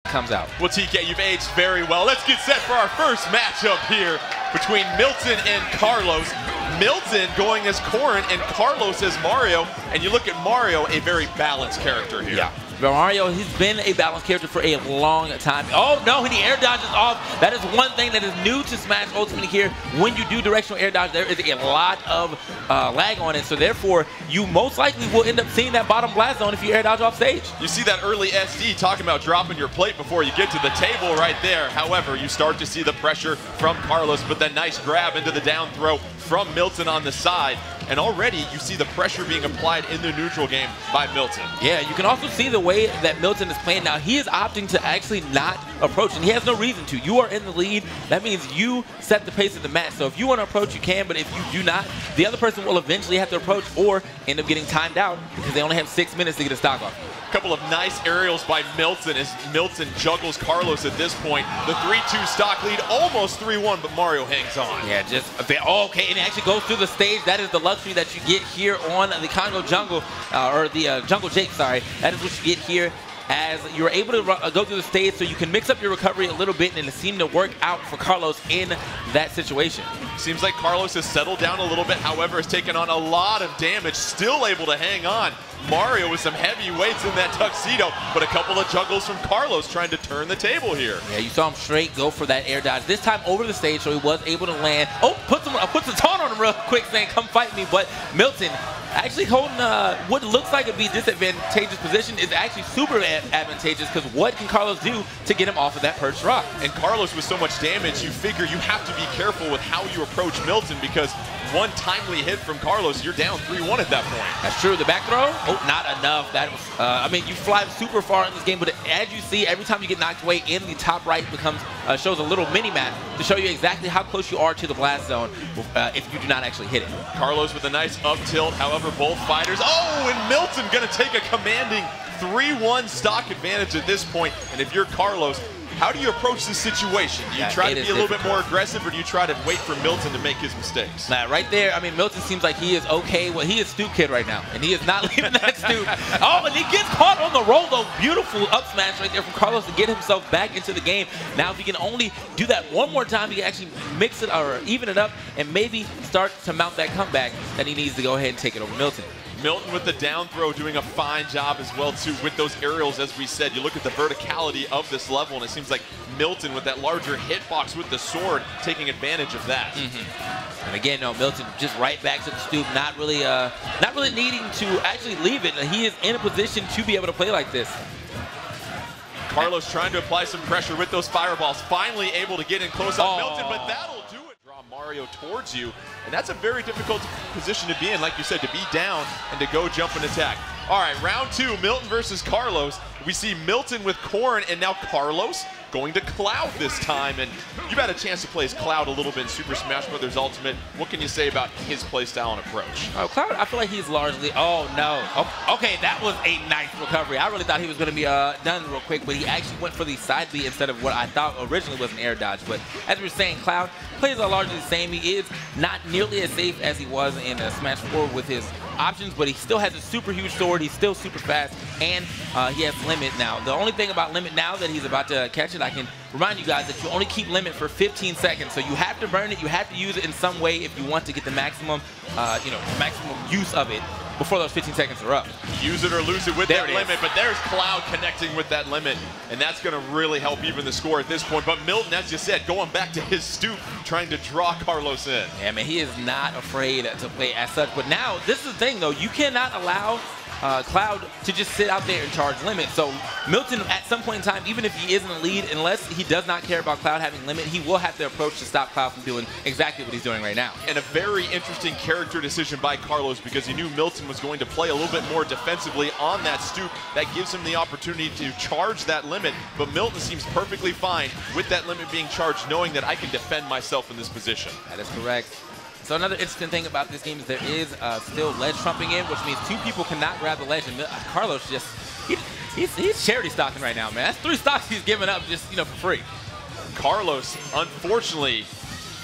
comes out. Well, TK, you've aged very well. Let's get set for our first matchup here between Milton and Carlos. Milton going as Corrin and Carlos as Mario. And you look at Mario, a very balanced character here. Yeah. Mario, he's been a balanced character for a long time. Oh no, he air dodges off. That is one thing that is new to Smash Ultimate here. When you do directional air dodge, there is a lot of lag on it. So therefore, you most likely will end up seeing that bottom blast zone if you air dodge off stage. You see that early SD talking about dropping your plate before you get to the table right there. However, you start to see the pressure from Carlos, but that nice grab into the down throw from Milton on the side. And already you see the pressure being applied in the neutral game by Milton. Yeah, you can also see the way that Milton is playing now. He is opting to actually not approach, and he has no reason to. You are in the lead. That means you set the pace of the match. So if you want to approach, you can, but if you do not, the other person will eventually have to approach or end up getting timed out because they only have 6 minutes to get a stock off. A couple of nice aerials by Milton as Milton juggles Carlos at this point. The 3-2 stock lead, almost 3-1, but Mario hangs on. Yeah, just a bit. Oh, okay, and it actually goes through the stage. That is the luxury that you get here on the Congo Jungle, or the Jungle Jake, sorry. That is what you get here, as you're able to go through the stage so you can mix up your recovery a little bit, and it seemed to work out for Carlos in that situation. Seems like Carlos has settled down a little bit, however, has taken on a lot of damage, still able to hang on. Mario with some heavy weights in that tuxedo, but a couple of juggles from Carlos trying to turn the table here. Yeah, you saw him straight go for that air dodge. This time over the stage, so he was able to land. Oh, puts a taunt on him real quick saying, come fight me, but Milton actually holding what looks like a disadvantageous position is actually super advantageous, because what can Carlos do to get him off of that perched rock? And Carlos with so much damage, you figure you have to be careful with how you approach Milton, because one timely hit from Carlos, you're down 3-1 at that point. That's true. The back throw, oh, not enough. That was, I mean, you fly super far in this game, but as you see, every time you get knocked away, in the top right becomes shows a little mini map to show you exactly how close you are to the blast zone if you do not actually hit it. Carlos with a nice up tilt. However, both fighters. Oh, and Milton going to take a commanding 3-1 stock advantage at this point. And if you're Carlos, how do you approach this situation? Do you try to be a little bit more aggressive, or do you try to wait for Milton to make his mistakes? Nah, right there, I mean, Milton seems like he is okay. Well, he is Stoop Kid right now, and he is not leaving that Stoop. Oh, and he gets caught on the roll, though. Beautiful up smash right there from Carlos to get himself back into the game. Now, if he can only do that one more time, he can actually mix it or even it up and maybe start to mount that comeback that he needs to go ahead and take it over Milton. Milton with the down throw doing a fine job as well, too, with those aerials, as we said. You look at the verticality of this level, and it seems like Milton with that larger hitbox with the sword taking advantage of that. And again, no, Milton just right back to the stoop, not really needing to actually leave it. He is in a position to be able to play like this. Carlos trying to apply some pressure with those fireballs, finally able to get in close on Milton, but that'll do it. Draw Mario towards you, and that's a very difficult position to be in, like you said, to be down and to go jump and attack. All right, round 2, Milton versus Carlos. We see Milton with Corrin, and now Carlos going to Cloud this time. And you've had a chance to play as Cloud a little bit in Super Smash Bros. Ultimate. What can you say about his playstyle and approach? Oh, Cloud, I feel like he's largely, oh no. Oh, okay, that was a nice recovery. I really thought he was going to be done real quick, but he actually went for the side B instead of what I thought originally was an air dodge. But as we were saying, Cloud plays are largely the same. He is not nearly as safe as he was in Smash 4 with his options, but he still has a super huge sword. He's still super fast, and he has limit now. The only thing about limit now that he's about to catch it, I can remind you guys that you only keep limit for 15 seconds. So you have to burn it. You have to use it in some way if you want to get the maximum, maximum use of it before those 15 seconds are up. Use it or lose it with that limit, but there's Cloud connecting with that limit, and that's going to really help even the score at this point. But Milton, as you said, going back to his stoop, trying to draw Carlos in. Yeah, man, he is not afraid to play as such. But now, this is the thing, though. You cannot allow Cloud to just sit out there and charge limit. So Milton, at some point in time, even if he is in the lead, unless he does not care about Cloud having limit, he will have to approach to stop Cloud from doing exactly what he's doing right now. And a very interesting character decision by Carlos, because he knew Milton was going to play a little bit more defensively on that stoop. That gives him the opportunity to charge that limit, but Milton seems perfectly fine with that limit being charged, knowing that I can defend myself in this position. That is correct. So another interesting thing about this game is there is still ledge trumping in, which means 2 people cannot grab the ledge. And Carlos just, he's charity stocking right now, man. That's 3 stocks he's giving up just, for free. Carlos, unfortunately,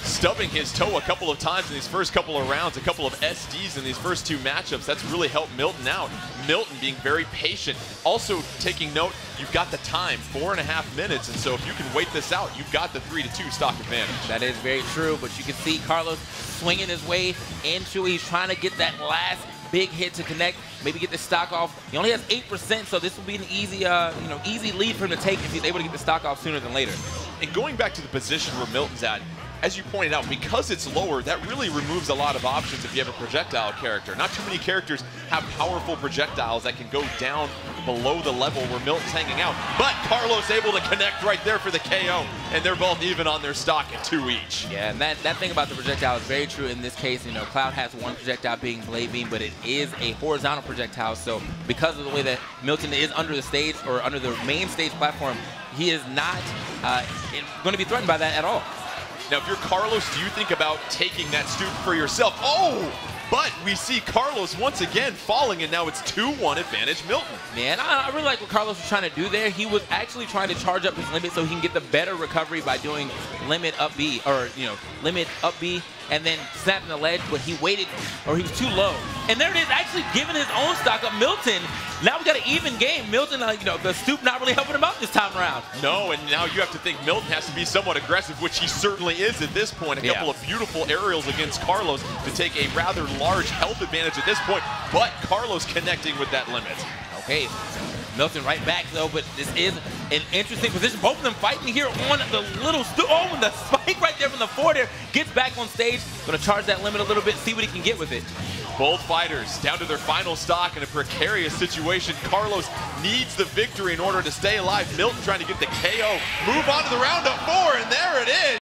stubbing his toe a couple of times in these first couple of rounds, a couple of SDs in these first two matchups. That's really helped Milton out. Milton being very patient. Also taking note, you've got the time, 4.5 minutes, and so if you can wait this out, you've got the 3-2 stock advantage. That is very true, but you can see Carlos swinging his way into it. He's trying to get that last big hit to connect, maybe get the stock off. He only has 8%, so this will be an easy, easy lead for him to take if he's able to get the stock off sooner than later. And going back to the position where Milton's at, as you pointed out, because it's lower, that really removes a lot of options if you have a projectile character. Not too many characters have powerful projectiles that can go down below the level where Milton's hanging out. But Carlos able to connect right there for the KO, and they're both even on their stock at 2 each. Yeah, and that thing about the projectile is very true in this case. You know, Cloud has one projectile being Blade Beam, but it is a horizontal projectile. So because of the way that Milton is under the stage or under the main stage platform, he is not going to be threatened by that at all. Now, if you're Carlos, do you think about taking that stoop for yourself? Oh, but we see Carlos once again falling, and now it's 2-1 advantage Milton. Man, I really like what Carlos was trying to do there. He was actually trying to charge up his limit so he can get the better recovery by doing limit up B, or, you know, limit up B, and then snapping the ledge, but he waited, or he was too low. And there it is, actually giving his own stock up. Milton, now we got an even game. Milton, you know, the stoop not really helping him out this time around. No, and now you have to think Milton has to be somewhat aggressive, which he certainly is at this point. A couple of beautiful aerials against Carlos to take a rather large health advantage at this point, but Carlos connecting with that limit. Okay, Milton right back though, but this is an interesting position. Both of them fighting here on the little stoop. Oh, and the spike right there from the forward there. Gets back on stage. Gonna charge that limit a little bit, see what he can get with it. Both fighters down to their final stock in a precarious situation. Carlos needs the victory in order to stay alive. Milton trying to get the KO. Move on to the round of 4, and there it is.